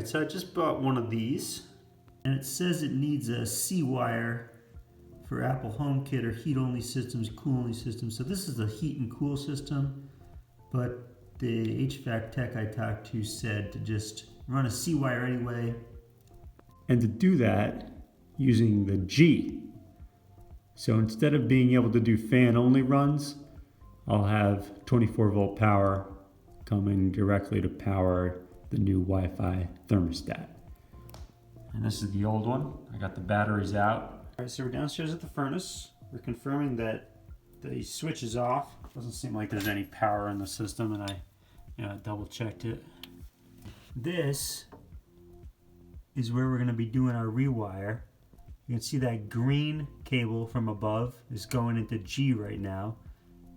Alright, so I just bought one of these, and it says it needs a C-wire for Apple HomeKit or heat-only systems, cool-only systems. So this is a heat and cool system, but the HVAC tech I talked to said to just run a C-wire anyway, and to do that using the G. So instead of being able to do fan-only runs, I'll have 24-volt power coming directly to power the new Wi-Fi thermostat. And this is the old one. I got the batteries out. All right, so we're downstairs at the furnace. We're confirming that the switch is off. Doesn't seem like there's any power in the system, and I double checked it. This is where we're gonna be doing our rewire. You can see that green cable from above is going into G right now,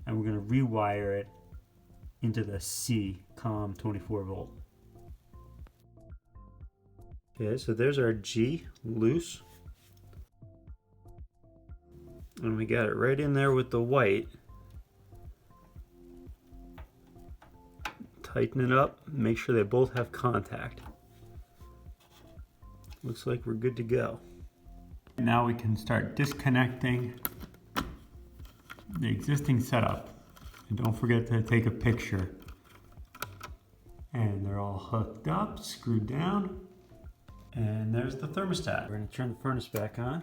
and we're gonna rewire it into the C, COM 24 volt. Okay, so there's our G, loose. And we got it right in there with the white. Tighten it up, make sure they both have contact. Looks like we're good to go. Now we can start disconnecting the existing setup. And don't forget to take a picture. And they're all hooked up, screwed down. And there's the thermostat. We're gonna turn the furnace back on.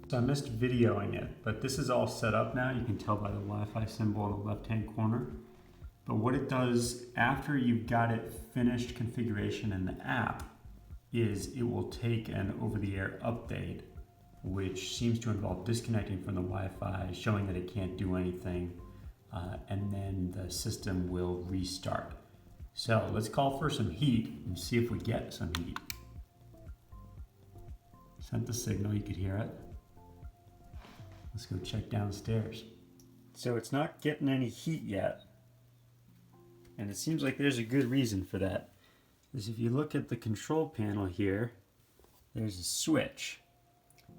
So I missed videoing it, but this is all set up now. You can tell by the Wi-Fi symbol in the left-hand corner. But what it does after you've got it finished configuration in the app is it will take an over-the-air update, which seems to involve disconnecting from the Wi-Fi, showing that it can't do anything, and then the system will restart. So let's call for some heat and see if we get some heat. Sent the signal, you could hear it. Let's go check downstairs. So it's not getting any heat yet. And it seems like there's a good reason for that. Because if you look at the control panel here, there's a switch.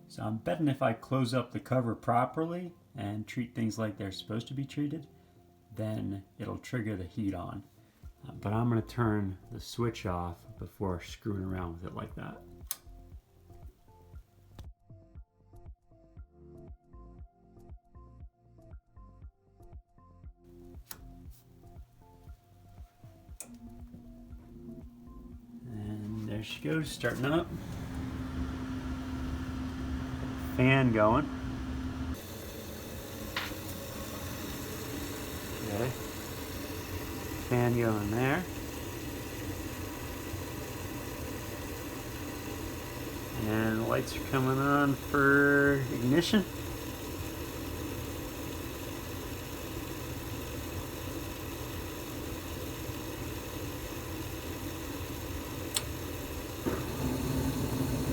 So I'm betting if I close up the cover properly and treat things like they're supposed to be treated, then it'll trigger the heat on. But I'm going to turn the switch off before screwing around with it like that. And there she goes, starting up. Fan going. Okay. Fan going there. And the lights are coming on for ignition.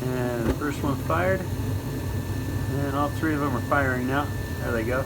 And the first one fired. And all three of them are firing now. There they go.